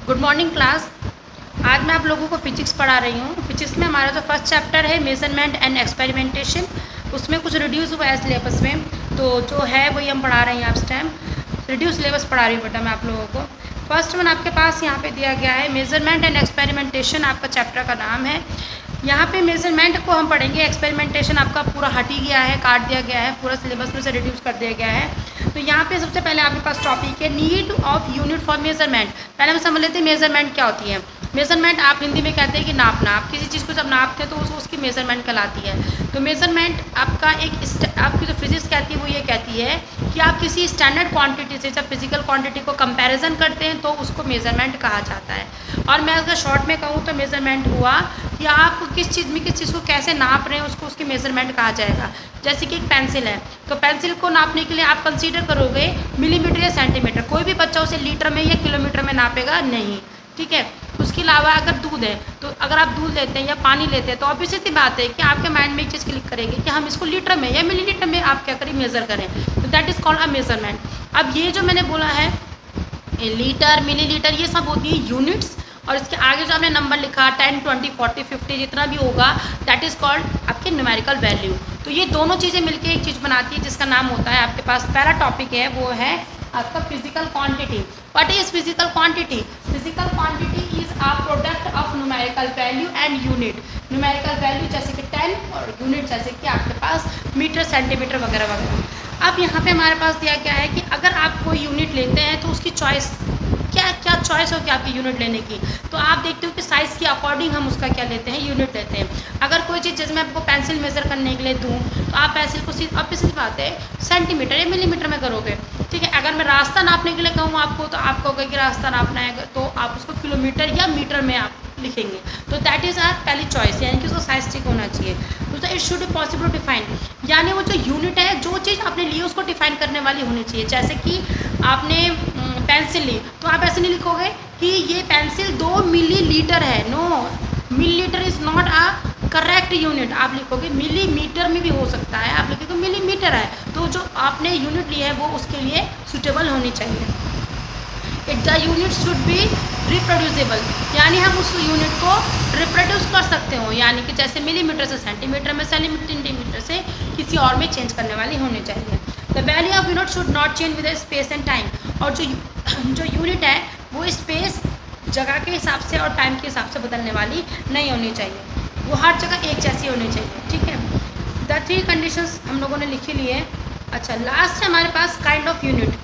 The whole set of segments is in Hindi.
Good morning class. आज मैं आप लोगों को फिजिक्स पढ़ा रही हूँ। फिजिक्स में हमारा जो फर्स्ट चैप्टर है मेजरमेंट एंड एक्सपेरिमेंटेशन, उसमें कुछ रिड्यूस हुआ है सिलेबस में, तो जो है वही हम पढ़ा रहे हैं। आप टाइम रिड्यूस सिलेबस पढ़ा रही हूँ बेटा मैं आप लोगों को। फर्स्ट वन आपके पास यहाँ पे दिया गया है मेजरमेंट एंड एक्सपेरिमेंटेशन, आपका चैप्टर का नाम है। यहाँ पे मेजरमेंट को हम पढ़ेंगे, एक्सपेरिमेंटेशन आपका पूरा हट ही गया है, काट दिया गया है, पूरा सिलेबस में से रिड्यूस कर दिया गया है। तो यहाँ पे सबसे पहले आपके पास टॉपिक है need of unit for measurement. पहले हम समझ लेते हैं मेजरमेंट क्या होती है। मेजरमेंट आप हिंदी में कहते हैं कि नापना। आप किसी चीज़ को जब नापते हैं तो उसकी मेजरमेंट कहलाती है। तो मेजरमेंट आपका आपकी जो फिजिक्स कहती है वो ये कहती है कि आप किसी स्टैंडर्ड क्वांटिटी से जब फिजिकल क्वांटिटी को कंपैरिजन करते हैं तो उसको मेजरमेंट कहा जाता है। और मैं अगर शॉर्ट में कहूँ तो मेजरमेंट हुआ कि आप किस चीज़ को कैसे नाप रहे हैं उसको उसकी मेजरमेंट कहा जाएगा। जैसे कि एक पेंसिल है, तो पेंसिल को नापने के लिए आप कंसीडर करोगे मिलीमीटर या सेंटीमीटर। कोई भी बच्चा उसे लीटर में या किलोमीटर में नापेगा नहीं, ठीक है। उसके अलावा अगर दूध है, तो अगर आप दूध लेते हैं या पानी लेते हैं तो ऑब्वियसली सी बात है कि आपके माइंड में एक चीज़ क्लिक करेगी कि हम इसको लीटर में या मिलीलीटर में आप क्या करें मेज़र करें। तो that is called a measurement. अब ये जो मैंने बोला है लीटर, मिलीलीटर, ये सब होती है यूनिट्स। और इसके आगे जो आपने नंबर लिखा 10, 20, 40, 50 जितना भी होगा दैट इज़ कॉल्ड आपके न्यूमेरिकल वैल्यू। तो ये दोनों चीज़ें मिलकर एक चीज़ बनाती है जिसका नाम होता है, आपके पास पहला टॉपिक है वो है आपका physical quantity. What is physical quantity? Physical quantity is a product of numerical value and unit. Numerical value जैसे कि 10 और यूनिट जैसे कि आपके पास मीटर, सेंटीमीटर वगैरह वगैरह। अब यहाँ पे हमारे पास दिया गया है कि अगर आप कोई यूनिट लेते हैं तो उसकी चॉइस क्या चॉइस होगी आपकी यूनिट लेने की। तो आप देखते हो कि साइज़ के अकॉर्डिंग हम उसका क्या लेते हैं, यूनिट लेते हैं। अगर कोई चीज़ जैसे मैं आपको पेंसिल मेज़र करने के लिए दूँ तो आप पेंसिल को सीधी बात है सेंटीमीटर या मिलीमीटर में करोगे, ठीक है। अगर मैं रास्ता नापने के लिए कहूँ आपको तो आप कहोगे कि रास्ता नापना है तो आप उसको किलोमीटर या मीटर में आप लिखेंगे। तो दैट इज़ आर पहली चॉइस, यानी कि उसका साइज ठीक होना चाहिए। तो it should be possible to define, यानी वो जो यूनिट है, जो चीज़ आपने ली उसको डिफाइन करने वाली होनी चाहिए। जैसे कि आपने पेंसिल ली तो आप ऐसे नहीं लिखोगे कि ये पेंसिल 2 मिलीलीटर है। No, millilitre is not a correct unit. आप लिखोगे मिलीमीटर में भी हो सकता है, आप लिखोगे मिलीमीटर है। तो जो आपने यूनिट ली है वो उसके लिए सूटेबल होनी चाहिए। It the unit should be reproducible, यानी हम उस यूनिट को रिप्रोड्यूस कर सकते हो, यानी कि जैसे मिलीमीटर से सेंटीमीटर में, सेंटीमीटर से किसी और में चेंज करने वाली होनी चाहिए। The value of unit should not change with space and time. और जो यूनिट है वो स्पेस, जगह के हिसाब से और टाइम के हिसाब से बदलने वाली नहीं होनी चाहिए, वो हर जगह एक जैसी होनी चाहिए, ठीक है। द 3 कंडीशंस हम लोगों ने लिखी लिए। अच्छा, लास्ट है हमारे पास kind of unit.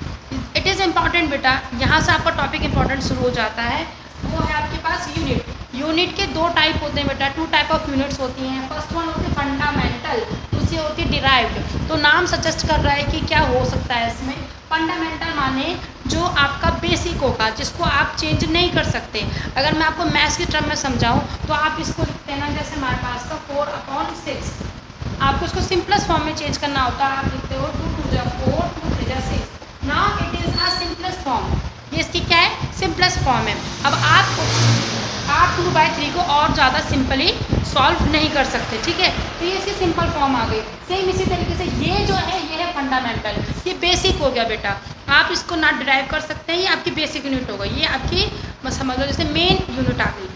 It is important बेटा, यहाँ से आपका टॉपिक इम्पॉर्टेंट शुरू हो जाता है। वो है आपके पास यूनिट। यूनिट के 2 टाइप होते हैं बेटा, 2 टाइप ऑफ यूनिट्स होती हैं। फर्स्ट वन होती है फंडामेंटल, दूसरी होती है डिराइव्ड। तो नाम सजेस्ट कर रहा है कि क्या हो सकता है इसमें। फंडामेंटल माने जो आपका बेसिक होगा, जिसको आप चेंज नहीं कर सकते। अगर मैं आपको मैथ्स की टर्म में समझाऊँ तो आप इसको लिखते हैं ना, जैसे हमारे पास का 4/6। आपको इसको सिंपलेस्ट फॉर्म में चेंज करना होता है। आप लिखते हो 2 2 जा 4, 2 3 जा 6। Now it is a simplest form, ये इसकी क्या है, सिंपलेस्ट फॉर्म है। अब आप 2/3 को और ज़्यादा सिंपली सॉल्व नहीं कर सकते, ठीक है। तो ये इसकी सिंपल फॉर्म आ गई। सेम इसी तरीके से ये जो है ये है फंडामेंटल, ये बेसिक हो गया बेटा। आप इसको ना डिराइव कर सकते हैं, ये आपकी बेसिक यूनिट हो गई। ये आपकी समझ लो जैसे मेन यूनिट आ गई।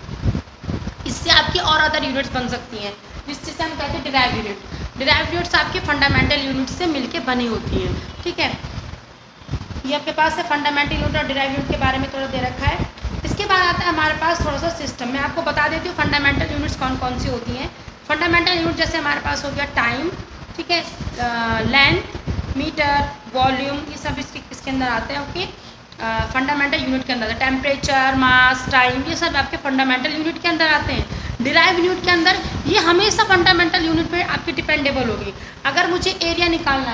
इससे आपकी और अदर यूनिट्स बन सकती हैं, जिससे हम कहते हैं डिराइव यूनिट। डिराइव यूनिट्स आपकी फंडामेंटल यूनिट से मिलके बनी होती हैं, ठीक है। ये आपके पास है फंडामेंटल यूनिट और डिराइव यूनिट के बारे में थोड़ा दे रखा है। इसके बाद आता है हमारे पास थोड़ा सा सिस्टम। मैं आपको बता देती हूँ फंडामेंटल यूनिट्स कौन कौन सी होती हैं। फंडामेंटल यूनिट जैसे हमारे पास हो गया टाइम, ठीक है, लेंथ, मीटर, वॉल्यूम, ये सब इसके अंदर आते हैं। ओके, फंडामेंटल यूनिट के अंदर टेम्परेचर, मास, टाइम, ये सब आपके फंडामेंटल यूनिट के अंदर आते हैं। डिराइव यूनिट के अंदर ये हमेशा फंडामेंटल यूनिट पे आपकी डिपेंडेबल होगी। अगर मुझे एरिया निकालना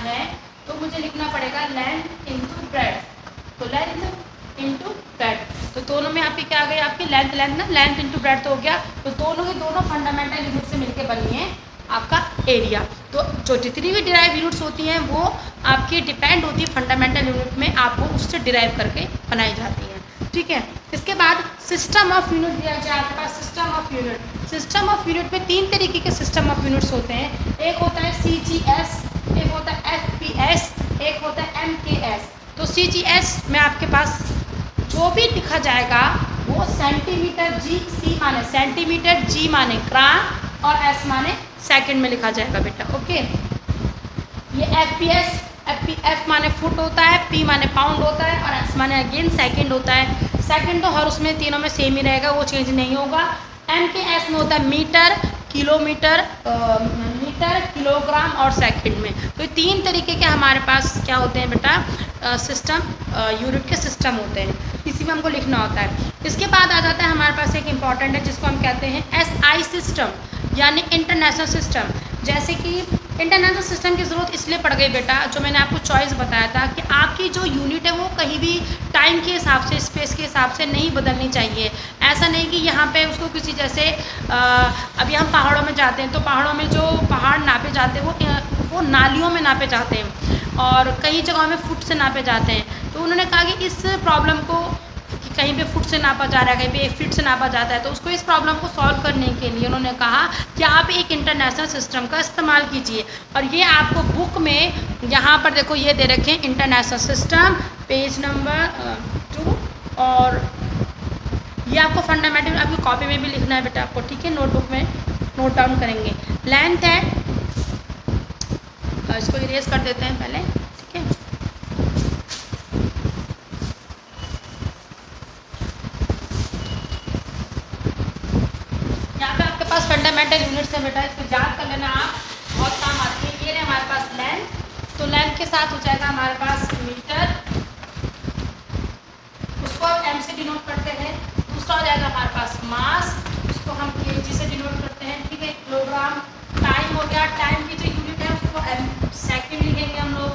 है तो मुझे लिखना पड़ेगा लेंथ इंटू ब्रेड्थ। तो लेंथ इंटू ब्रेड्थ, तो दोनों में आपकी क्या आ गई, आपकी लेंथ इंटू ब्रेड्थ हो गया। तो दोनों ही दोनों फंडामेंटल यूनिट से मिलकर बनी है आपका एरिया। तो जो जितनी भी डिराइव यूनिट्स होती हैं वो आपकी डिपेंड होती है फंडामेंटल यूनिट में, आपको उससे डिराइव करके बनाई जाती हैं, ठीक है। इसके बाद सिस्टम ऑफ यूनिट दिया जाए आपके पास। System of unit, system of unit में 3 तरीके के सिस्टम ऑफ यूनिट्स होते हैं। एक होता है CGS, एक होता है FPS, एक होता है MKS। तो CGS में आपके पास जो भी लिखा जाएगा वो सेंटीमीटर जी, सी माने सेंटीमीटर, जी माने ग्राम और एस माने सेकंड में लिखा जाएगा बेटा। ओके, ये FPS, एफ माने फुट होता है, पी माने पाउंड होता है और एस माने अगेन सेकंड होता है। सेकंड तो हर उसमें तीनों में सेम ही रहेगा, वो चेंज नहीं होगा। एम के एस में होता है मीटर, किलोमीटर, मीटर, किलोग्राम और सेकंड में। तो ये तीन तरीके के हमारे पास क्या होते हैं बेटा, सिस्टम, यूनिट के सिस्टम होते हैं, इसी में हमको लिखना होता है। इसके बाद आ जाता है हमारे पास एक इम्पॉर्टेंट है जिसको हम कहते हैं SI सिस्टम, यानी इंटरनेशनल सिस्टम। जैसे कि इंटरनेशनल सिस्टम की ज़रूरत इसलिए पड़ गई बेटा, जो मैंने आपको चॉइस बताया था कि आपकी जो यूनिट है वो कहीं भी टाइम के हिसाब से, स्पेस के हिसाब से नहीं बदलनी चाहिए। ऐसा नहीं कि यहाँ पे उसको किसी जैसे अभी हम पहाड़ों में जाते हैं तो पहाड़ों में जो पहाड़ नापे जाते हैं वो नालियों में नापे जाते हैं और कई जगहों में फुट से नापे जाते हैं। तो उन्होंने कहा कि इस प्रॉब्लम को, कि कहीं पे फुट से नापा जा रहा है, कहीं पे 1 फीट से नापा जाता है, तो उसको इस प्रॉब्लम को सॉल्व करने के लिए उन्होंने कहा कि आप एक इंटरनेशनल सिस्टम का इस्तेमाल कीजिए। और ये आपको बुक में यहाँ पर देखो ये दे रखे हैं इंटरनेशनल सिस्टम, पेज नंबर 2, और ये आपको फंडामेंटल आपकी कॉपी में भी लिखना है बेटा आपको, ठीक है, नोटबुक में नोट डाउन करेंगे। लेंथ है, इसको इरेज कर देते हैं पहले, ठीक है। यहाँ पे आपके पास फंडामेंटल यूनिट्स है बेटा, इसको याद कर लेना आप, बहुत काम आती है। ये है हमारे पास लेंथ, तो लेंथ के साथ हो जाएगा हमारे पास मीटर, उसको आप एम से डिनोट करते हैं। दूसरा हो जाएगा हमारे पास मास, उसको हम केजी से डिनोट करते हैं, ठीक है। किलोग्राम, टाइम हो गया, टाइम की जो यूनिट है उसको सेकंड लिखेंगे हम लोग,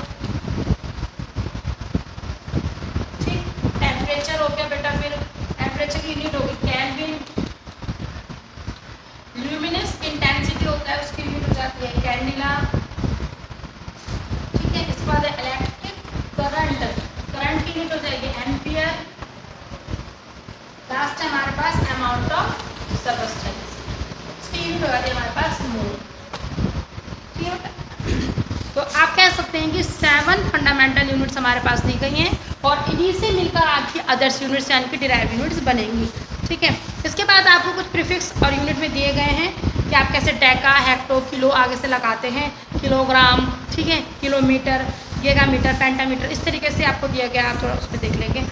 ठीक। टेम्परेचर हो गया बेटा, फिर टेम्परेचर की यूनिट होगी केल्विन। ल्यूमिनस इंटेंसिटी होता है, उसकी यूनिट हो जाती है कैंडिला, ठीक है। इसके बाद इलेक्ट्रिक करंट, करंट की यूनिट हो जाएगी एम्पियर। लास्ट है हमारे पास अमाउंट ऑफ सबस्टेंस, इसकी यूनिट हो जाती है हमारे पास मोल। तो आप कह सकते हैं कि 7 फंडामेंटल यूनिट्स हमारे पास दी गई हैं और इन्हीं से मिलकर आपकी अदर्स यूनिट्स यानी कि डिराइव यूनिट्स बनेंगी, ठीक है। इसके बाद आपको कुछ प्रीफिक्स और यूनिट में दिए गए हैं कि आप कैसे डेका, हेक्टो, किलो आगे से लगाते हैं, किलोग्राम, ठीक है, किलोमीटर, गीगामीटर, पेंटामीटर, इस तरीके से आपको दिया गया, आप थोड़ा उस पर देख लेंगे।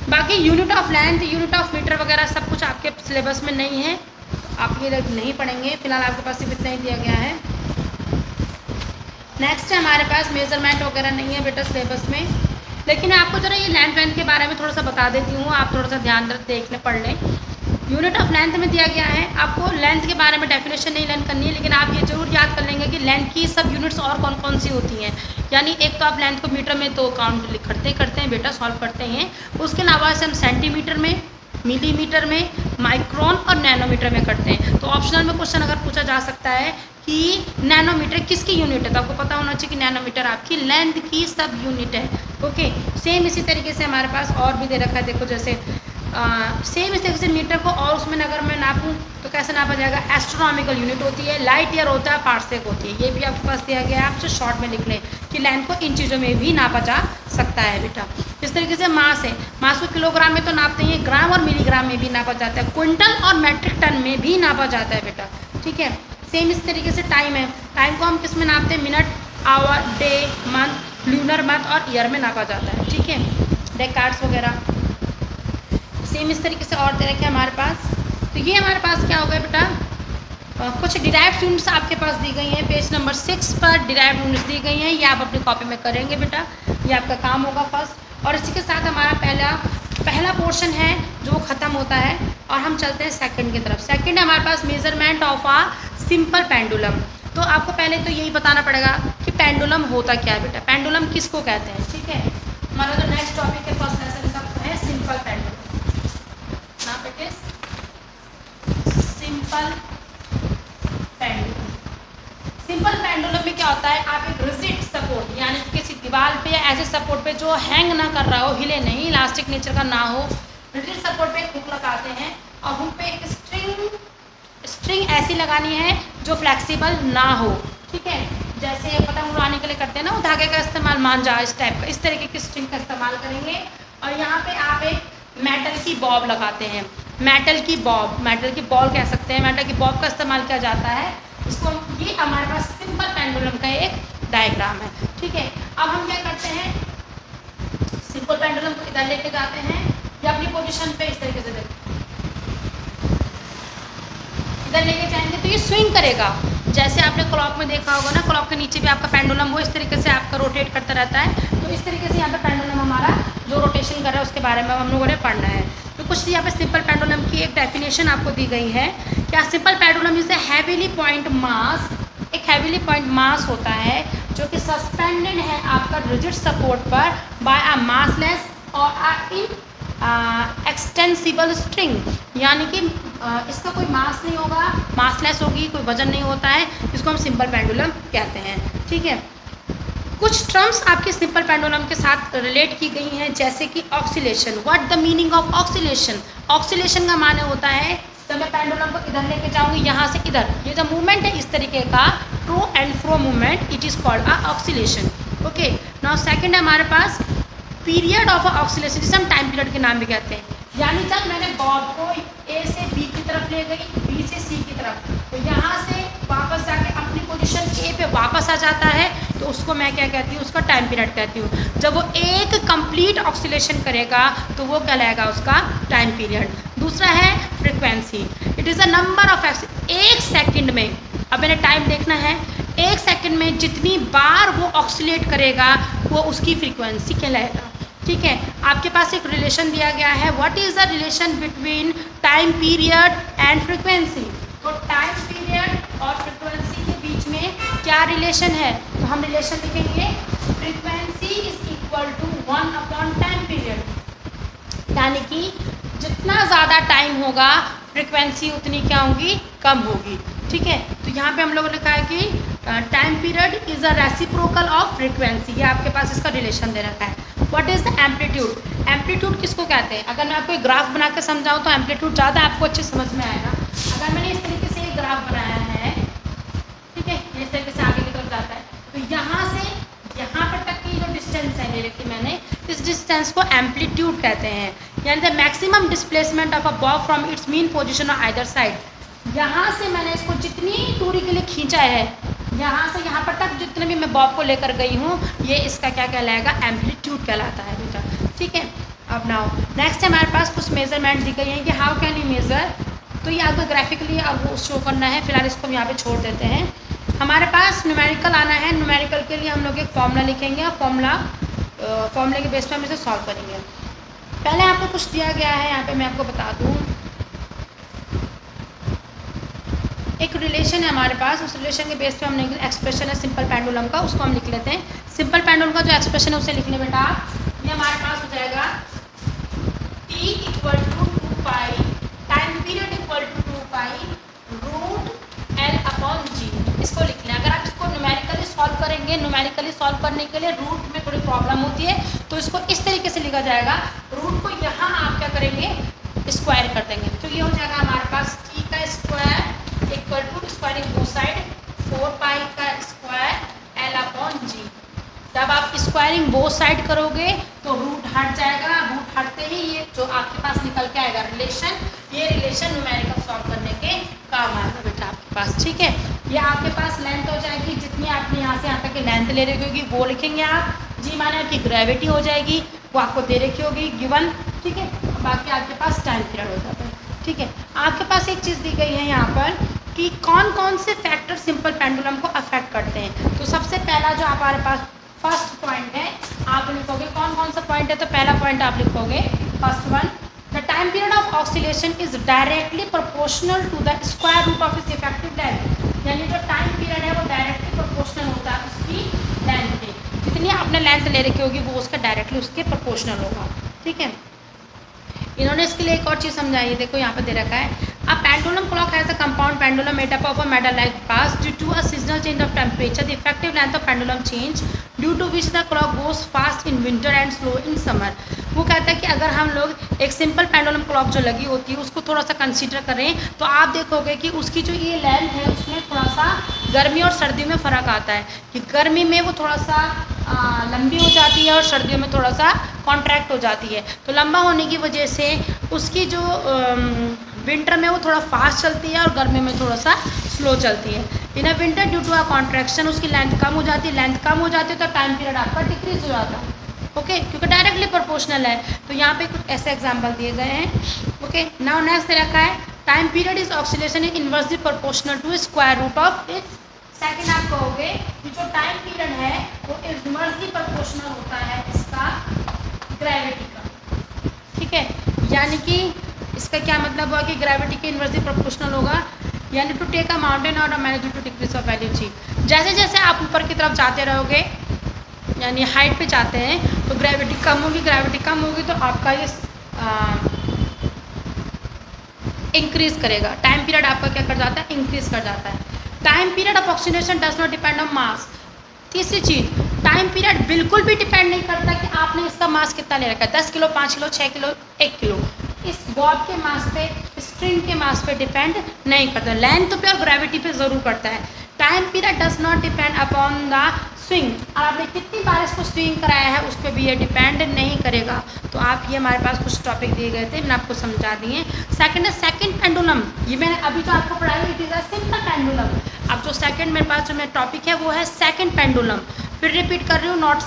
बाकी unit of length, unit of metre वगैरह सब कुछ आपके सिलेबस में नहीं है, आप ये नहीं पढ़ेंगे, फिलहाल आपके पास सिर्फ इतना ही दिया गया है। नेक्स्ट है हमारे पास मेजरमेंट वगैरह नहीं है बेटा सिलेबस में, लेकिन आपको ज़रा ये लेंथ के बारे में थोड़ा सा बता देती हूँ, आप थोड़ा सा ध्यान देखने पढ़ लें। यूनिट ऑफ लेंथ में दिया गया है, आपको लेंथ के बारे में डेफिनेशन नहीं लर्न करनी है, लेकिन आप ये जरूर याद कर लेंगे कि लेंथ की सब यूनिट्स और कौन कौन सी होती हैं। यानी एक तो आप लेंथ को मीटर में तो काउंट करते हैं बेटा, सॉल्व करते हैं, उसके अलावा से हम सेंटीमीटर में, मिलीमीटर में, माइक्रोन और नैनोमीटर में करते हैं। तो ऑप्शनल में क्वेश्चन अगर पूछा जा सकता है कि नैनोमीटर किसकी यूनिट है, तो आपको पता होना चाहिए कि नैनोमीटर आपकी लेंथ की सब यूनिट है। ओके, सेम इसी तरीके से हमारे पास और भी दे रखा है, देखो जैसे सेम इस तरीके से मीटर को और उसमें अगर मैं नापूं तो कैसे नापा जाएगा, एस्ट्रोनॉमिकल यूनिट होती है, लाइट ईयर होता है, पार्सेक होती है। ये भी आपके पास दिया गया है, आप जो शॉर्ट में लिख लें कि लेंथ को इन चीज़ों में भी नापा जा सकता है बेटा। इस तरीके से मास है, मास को किलोग्राम में तो नापते हैं, ग्राम और मिलीग्राम में भी नापा जाता है, क्विंटल और मैट्रिक टन में भी नापा जाता है बेटा, ठीक है। सेम इस तरीके से टाइम है, टाइम को हम किस में नापते हैं, minute, hour, day, month, lunar month और ईयर में नापा जाता है, ठीक है। डेकार्ड्स वगैरह सेम इस तरीके से और दे रखे हमारे पास। तो ये हमारे पास क्या हो गया बेटा, कुछ डिराइव्ड यूनिट्स आपके पास दी गई हैं, पेज नंबर 6 पर डिराइव्ड यूनिट्स दी गई हैं, ये आप अपनी कॉपी में करेंगे बेटा, ये आपका काम होगा फर्स्ट। और इसी के साथ हमारा पहला पोर्शन है जो ख़त्म होता है और हम चलते हैं सेकंड की तरफ। सेकंड है हमारे पास measurement of a simple pendulum. तो आपको पहले तो यही बताना पड़ेगा कि पेंडुलम होता क्या है बेटा, पेंडुलम किसको कहते हैं, ठीक है। हमारा जो नेक्स्ट टॉपिक है फर्स्ट लेसन का है simple pendulum. Now it is simple pendulum. Simple pendulum में क्या होता है, आप एक रिजिड सपोर्ट यानी किसी दीवार पे या ऐसे सपोर्ट पे जो हैंग ना कर रहा हो, हिले नहीं, इलास्टिक नेचर का ना हो, रिजिड सपोर्ट पे हुक लगाते हैं और हुक पे एक स्ट्रिंग ऐसी लगानी है जो फ्लेक्सिबल ना हो, ठीक है। जैसे पतंग उड़ाने के लिए करते हैं ना वो धागे का इस्तेमाल, मांझा इस टाइप का, इस तरीके की स्ट्रिंग का इस्तेमाल करेंगे और यहाँ पे आप एक मेटल की बॉब लगाते हैं, मेटल की बॉल कह सकते हैं, मेटल की बॉब का इस्तेमाल किया जाता है। इसको ये हमारे पास सिंपल पेंडुलम का एक डायग्राम है, ठीक है। अब हम क्या करते हैं, सिंपल पेंडुलम को इधर लेके जाते हैं या अपनी पोजीशन पे इस तरीके से इधर लेके जाएंगे तो ये स्विंग करेगा। जैसे आपने क्लॉक में देखा होगा ना, क्लॉक के नीचे भी आपका पेंडुलम वो इस तरीके से आपका रोटेट करता रहता है। तो इस तरीके से यहाँ पे पेंडुलम हमारा जो रोटेशन कर रहा है उसके बारे में हम लोगों ने पढ़ना है। तो कुछ यहाँ पे सिंपल पेंडुलम की एक डेफिनेशन आपको दी गई है। क्या simple pendulum is a heavily point mass, एक हैवीली पॉइंट मास होता है जो कि सस्पेंडेड है आपका रिजिड सपोर्ट पर बाय अ मासलेस और इन एक्सटेंसिबल स्ट्रिंग, यानी कि इसका कोई मास नहीं होगा, मासलेस होगी, कोई वजन नहीं होता है, इसको हम सिंपल पेंडुलम कहते हैं, ठीक है। कुछ टर्म्स आपके सिंपल पेंडुलम के साथ रिलेट की गई हैं, जैसे कि oscillation. What the meaning of oscillation? Oscillation का माने होता है, तो मैं पेंडुलम को इधर लेके जाऊंगी, यहाँ से इधर, ये जो मूवमेंट है इस तरीके का to and fro movement, it is called a oscillation. Okay, now second है हमारे पास पीरियड ऑफ ऑक्सीलेशन, जिसे हम टाइम पीरियड के नाम भी कहते हैं। यानी जब मैंने बॉब को ए से बी की तरफ ले गई, बी से सी की तरफ, तो यहाँ से वापस जाके अपनी पोजीशन ए पे वापस आ जाता है, तो उसको मैं क्या कहती हूँ, उसका टाइम पीरियड कहती हूँ। जब वो एक कंप्लीट ऑक्सीलेशन करेगा तो वो कहलाएगा उसका टाइम पीरियड। दूसरा है frequency, it is a number of एक सेकेंड में, अब मैंने टाइम देखना है, एक सेकेंड में जितनी बार वो ऑक्सीलेट करेगा वो उसकी फ्रीक्वेंसी कहलाएगा, ठीक है। आपके पास एक रिलेशन दिया गया है, what is the relation between time period and frequency. तो टाइम पीरियड और फ्रीक्वेंसी के बीच में क्या रिलेशन है, तो हम रिलेशन लिखेंगे frequency is equal to one by time period, यानी कि जितना ज़्यादा टाइम होगा फ्रीक्वेंसी उतनी क्या होगी, कम होगी, ठीक है। तो यहाँ पे हम लोगों ने लिखा है कि time period is a reciprocal of frequency, ये आपके पास इसका रिलेशन दे रखा है। What is the amplitude? Amplitude किसको कहते हैं? अगर मैं आपको एक ग्राफ बना के समझाऊँ तो एम्पलीट्यूड ज़्यादा आपको अच्छे समझ में आएगा। अगर मैंने इस तरीके से एक ग्राफ बनाया है, ठीक है, इस तरीके से आगे की तरफ जाता है, तो यहाँ से यहाँ पर तक की जो डिस्टेंस है ले रखी मैंने, इस डिस्टेंस को एम्पलीट्यूड कहते हैं, यानी the maximum displacement of a Bob from its mean position on either side. यहाँ से मैंने इसको जितनी दूरी के लिए खींचा है, यहाँ से यहाँ पर तक जितने भी मैं बॉब को लेकर गई हूँ, ये इसका क्या कहलाएगा, एम्पलीट्यूड कहलाता है बेटा, ठीक है। अब नाउ नेक्स्ट हमारे पास कुछ मेजरमेंट दी गई हैं कि हाउ कैन यू मेज़र, तो ये आपको ग्राफिकली अब वो शो करना है, फिलहाल इसको हम यहाँ पे छोड़ देते हैं। हमारे पास न्यूमेरिकल आना है, न्यूमेरिकल के लिए हम लोग एक फॉर्मूला लिखेंगे और फॉर्मूले के बेस पर हम इसे सॉल्व करेंगे। पहले आपको कुछ दिया गया है, यहाँ पे मैं आपको बता दूँ, एक रिलेशन है हमारे पास, उस रिलेशन के बेस पे हमने एक्सप्रेशन है सिंपल पेंडुलम का, उसको हम लिख लेते हैं। सिंपल पेंडुलम का जो एक्सप्रेशन है उसे लिख लें बेटा, ये हमारे पास हो जाएगा t equal to 2 time period equal to 2 root L upon G, इसको लिख लें। अगर आप इसको न्यूमेरिकली सॉल्व करेंगे, न्यूमेरिकली सॉल्व करने के लिए रूट में थोड़ी प्रॉब्लम होती है, तो इसको इस तरीके से लिखा जाएगा, रूट को यहाँ आप क्या करेंगे, स्क्वायर कर देंगे, तो ये हो जाएगा हमारे पास t का square equal to squaring both side 4 का स्क्वायर L अपॉन G। जब आप स्क्वायरिंग बोथ साइड करोगे तो रूट हट जाएगा, रूट हटते ही ये जो आपके पास निकल के आएगा रिलेशन, ये रिलेशन न्यूमेरिकल सॉल्व करने के काम आएगा बेटा आपके पास, ठीक है। ये आपके पास लेंथ हो जाएगी, जितनी आपने यहाँ से यहाँ तक की लेंथ ले रखी होगी वो लिखेंगे आप, जी माने आपकी ग्रेविटी हो जाएगी, वो आपको दे रखी होगी गिवन, ठीक है। बाकी आपके पास टाइम पीरियड हो जाता है, ठीक है। आपके पास एक चीज़ दी गई है यहाँ पर कि कौन कौन से फैक्टर सिंपल पेंडुलम को अफेक्ट करते हैं। तो सबसे पहला जो हमारे पास फर्स्ट पॉइंट है, आप लिखोगे कौन कौन सा पॉइंट है, तो पहला पॉइंट आप लिखोगे first one, the time period of oscillation is directly proportional to the square root of its effective length, यानी जो टाइम पीरियड है वो डायरेक्टली प्रोपोर्शनल होता है उसकी लेंथ के, जितनी आपने लेंथ ले रखी होगी वो उसका डायरेक्टली उसके प्रोपोर्शनल होगा, ठीक है। इन्होंने इसके लिए एक और चीज़ समझाई है, देखो यहाँ पे दे रखा है, a pendulum clock has a compound pendulum made up of a metal like brass due to a seasonal change of temperature the effective length of pendulum change due to which the clock goes fast in winter and slow in summer. वो कहता है कि अगर हम लोग एक सिंपल पेंडुलम क्लॉक जो लगी होती है उसको थोड़ा सा कंसीडर करें तो आप देखोगे कि उसकी जो ये लेंथ है उसमें थोड़ा सा गर्मी और सर्दी में फ़र्क आता है, कि गर्मी में वो थोड़ा सा लंबी हो जाती है और सर्दियों में थोड़ा सा कॉन्ट्रैक्ट हो जाती है। तो लंबा होने की वजह से उसकी जो विंटर में वो थोड़ा फास्ट चलती है और गर्मी में थोड़ा सा स्लो चलती है। In a winter due to a contraction उसकी लेंथ कम हो जाती है, लेंथ कम हो जाती है तो टाइम पीरियड आपका डिक्रीज हो जाता है। ओके, क्योंकि डायरेक्टली प्रोपोर्शनल है। तो यहाँ पे कुछ ऐसे एग्जाम्पल दिए गए हैं। ओके, नाउ नेक्स्ट दे रखा है time period is oscillation is inversely proportional to square root of its. Second आप कहोगे कि जो टाइम पीरियड है वो इनवर्सली प्रोपोर्शनल होता है इसका ग्रेविटी का। ठीक है, यानी कि इसका क्या मतलब हुआ कि ग्रेविटी के इनवर्सली प्रोपोर्शनल होगा, यानी टू टेक अ माउंटेन और manage to decrease of value. जैसे जैसे आप ऊपर की तरफ जाते रहोगे यानी हाइट पे जाते हैं तो ग्रेविटी कम होगी, ग्रेविटी कम होगी तो आपका ये इंक्रीज करेगा। टाइम पीरियड आपका क्या कर जाता है, इंक्रीज कर जाता है। Time period of oxidation does not depend on मास। तीसरी चीज, टाइम पीरियड बिल्कुल भी डिपेंड नहीं करता कि आपने इसका मास कितना ले रखा है, 10 किलो, 5 किलो, 6 किलो, 1 किलो। इस बॉब के मास पे, स्ट्रिंग के मास पे डिपेंड नहीं करता, लेंथ पे और ग्रेविटी पे जरूर करता है। Time period does not depend upon the swing, और आपने कितनी बार इसको स्विंग कराया है उस पर भी ये डिपेंड नहीं करेगा। तो आप ये हमारे पास कुछ टॉपिक दिए गए थे, मैंने आपको समझा दिए। सेकंड है सेकंड पेंडुलम, ये मैंने अभी जो आपको पढ़ाई it is a simple pendulum. अब जो सेकंड मेरे पास जो मेरा टॉपिक है वो है सेकंड पेंडुलम। फिर रिपीट कर रही हूँ, not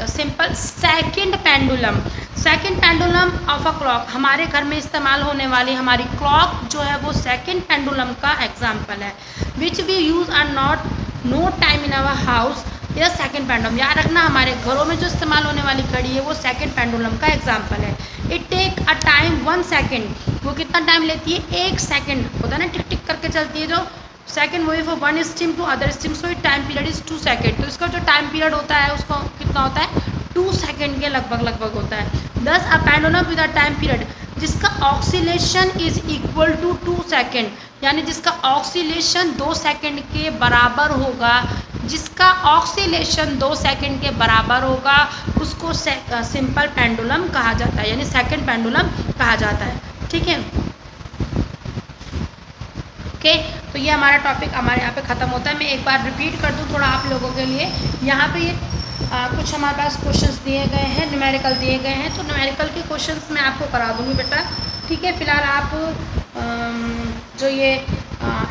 simple, second pendulum. Second pendulum of a clock, हमारे घर में इस्तेमाल होने वाली हमारी क्लॉक जो है वो सेकंड पेंडुलम का एग्जाम्पल है। Which we use are not know time in our house, यह सेकंड पेंडुलम। याद रखना, हमारे घरों में जो इस्तेमाल होने वाली घड़ी है वो सेकंड पेंडुलम का एग्जाम्पल है। It take a time 1 second, वो कितना टाइम लेती है, 1 सेकेंड होता है ना, टिक टिक करके चलती है जो सेकेंड, वही for one extreme to other extreme, so it time period is 2 second. तो इसका जो टाइम पीरियड होता है उसको कितना होता है, 2 सेकेंड के लगभग होता है। 10 a pendulum with a time period जिसका oscillation is equal to 2 second, यानी जिसका ऑक्सीलेशन 2 सेकेंड के बराबर होगा, जिसका ऑक्सीलेशन 2 सेकेंड के बराबर होगा उसको सिंपल पेंडुलम कहा जाता है, यानी सेकंड पेंडुलम कहा जाता है। ठीक है, ओके, तो ये हमारा टॉपिक हमारे यहाँ पे ख़त्म होता है। मैं एक बार रिपीट कर दूँ थोड़ा आप लोगों के लिए। यहाँ पे ये कुछ हमारे पास क्वेश्चंस दिए गए हैं, न्यूमेरिकल दिए गए हैं, तो न्यूमेरिकल के क्वेश्चंस मैं आपको करा दूँगी बेटा। ठीक है, फिलहाल आप जो ये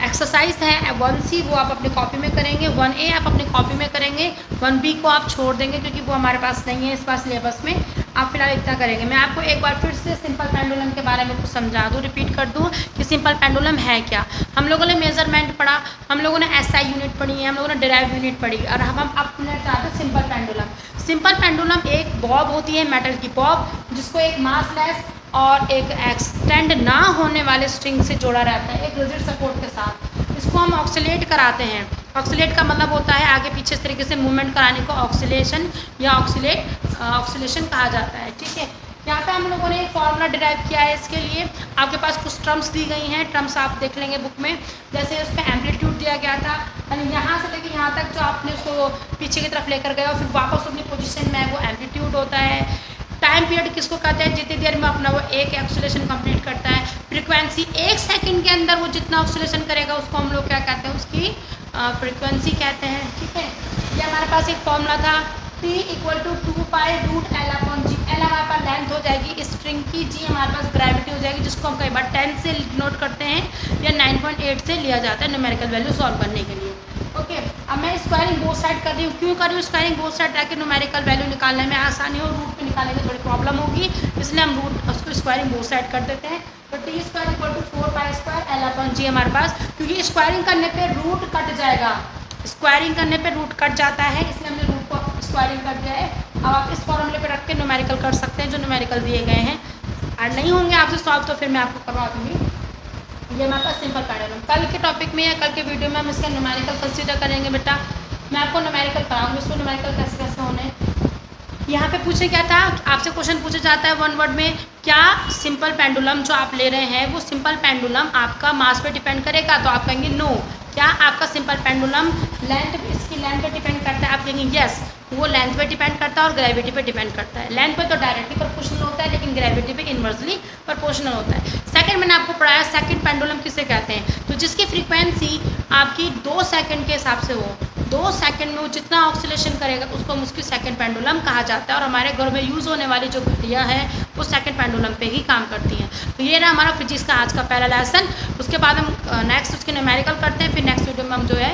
एक्सरसाइज है 1C वो आप अपनी कॉपी में करेंगे, 1A आप अपनी कॉपी में करेंगे, 1B को आप छोड़ देंगे क्योंकि वो हमारे पास नहीं है इस बार सिलेबस में। आप फिलहाल इतना करेंगे। मैं आपको एक बार फिर से सिंपल पेंडुलम के बारे में कुछ समझा दूँ, रिपीट कर दूँ कि सिंपल पेंडुलम है क्या। हम लोगों ने मेजरमेंट पढ़ा, हम लोगों ने SI यूनिट पढ़ी है, हम लोगों ने डिराइव यूनिट पढ़ी, और हम अपने चाहते हैं सिंपल पेंडुलम। सिंपल पेंडुलम एक बॉब होती है, मेटल की बॉब, जिसको एक मासलेस और एक एक्सटेंड ना होने वाले स्ट्रिंग से जोड़ा रहता है एक रिजिड सपोर्ट के साथ। इसको हम ऑक्सीलेट कराते हैं। ऑक्सीलेट का मतलब होता है आगे पीछे इस तरीके से मूवमेंट कराने को ऑक्सीलेशन या ऑक्सीलेशन कहा जाता है। ठीक है, यहाँ पे हम लोगों ने एक फॉर्मूला डिराइव किया है इसके लिए। आपके पास कुछ टर्म्स दी गई हैं, टर्म्स आप देख लेंगे बुक में। जैसे उस पर एम्पलीट्यूड दिया गया था, यानी यहाँ से लेकर यहाँ तक जो आपने उसको पीछे की तरफ लेकर गए और फिर वापस अपनी पोजीशन में, वो एम्पलीट्यूड होता है। टाइम पीरियड किसको कहते हैं, जितनी देर में अपना वो एक ऑक्सीलेशन कंप्लीट करता है। फ्रीक्वेंसी 1 सेकंड के अंदर वो जितना ऑक्सीलेशन करेगा उसको हम लोग क्या कहते हैं, उसकी फ्रीक्वेंसी कहते हैं। ठीक है, ये हमारे पास एक फॉर्मूला था, T = 2π√L/G। L हमारे पास लेंथ हो जाएगी स्ट्रिंग की, G हमारे पास ग्रेविटी हो जाएगी, जिसको हम कई बार 10 से नोट करते हैं या 9.8 से लिया जाता है न्यूमेरिकल वैल्यू सॉल्व करने के लिए। ओके, अब मैं स्क्वायरिंग बोथ साइड कर रही हूँ। क्यों कर रही हूँ स्क्वायरिंग बोथ साइड, ताकि न्यूमेरिकल वैल्यू निकालने में आसानी हो। रूट पे निकालने में थोड़ी प्रॉब्लम होगी, इसलिए हम रूट उसको स्क्वायरिंग बोथ साइड कर देते हैं। तो T = 4π² L/G हमारे पास, क्योंकि स्क्वायरिंग करने पे रूट कट जाएगा, स्क्वायरिंग करने पे रूट कट जाता है, इसलिए हमने रूट को स्क्वायरिंग कर दिया है। अब आप इस फॉर्मूले पे रख के न्यूमेरिकल कर सकते हैं जो न्यूमेरिकल दिए गए हैं। और नहीं होंगे आपसे सॉल्व तो फिर मैं आपको करवा दूँगी। ये हमारे पास सिंपल पेंडुलम। कल के टॉपिक में या कल के वीडियो में हम इसका न्यूमेरिकल कंसीडर करेंगे बेटा। मैं आपको न्यूमेरिकल कराऊंगी, इसको न्यूमेरिकल कैसे कैसे होने। यहाँ पे पूछे क्या था, आपसे क्वेश्चन पूछा जाता है 1 वर्ड में, क्या सिंपल पेंडुलम जो आप ले रहे हैं वो सिंपल पेंडुलम आपका मास पे डिपेंड करेगा, तो आप कहेंगे नो। क्या आपका सिंपल पेंडुलम लेंथ, इसकी लेंथ पे डिपेंड करता है, आप कहेंगे यस, वो लेंथ पे डिपेंड करता है और ग्रेविटी पे डिपेंड करता है। लेंथ पे तो डायरेक्टली प्रोपोर्शनल होता है, लेकिन ग्रेविटी पे इनवर्सली प्रोपोर्शनल होता है। सेकंड मैंने आपको पढ़ाया सेकंड पेंडुलम किसे कहते हैं, तो जिसकी फ्रीक्वेंसी आपकी 2 सेकंड के हिसाब से हो, 2 सेकंड में वो जितना ऑक्सीलेशन करेगा उसको हम उसकी सेकंड पेंडुलम कहा जाता है। और हमारे घरों में यूज़ होने वाली जो घड़ियाँ हैं वो सेकंड पेंडुलम पे ही काम करती हैं। तो ये रहा हमारा फिजिक्स का आज का पहला लेसन। उसके बाद हम नेक्स्ट उसके न्यूमेरिकल करते हैं, फिर नेक्स्ट वीडियो में हम जो है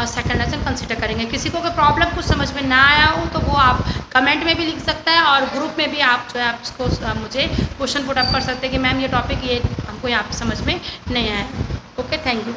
सेकंड लेसन कंसिडर करेंगे। किसी को कोई प्रॉब्लम कुछ समझ में ना आया हो तो वो आप कमेंट में भी लिख सकता है, और ग्रुप में भी आप जो है आप उसको मुझे क्वेश्चन पुट अप कर सकते हैं कि मैम ये टॉपिक ये हमको यहाँ पे समझ में नहीं आया। Okay, thank you.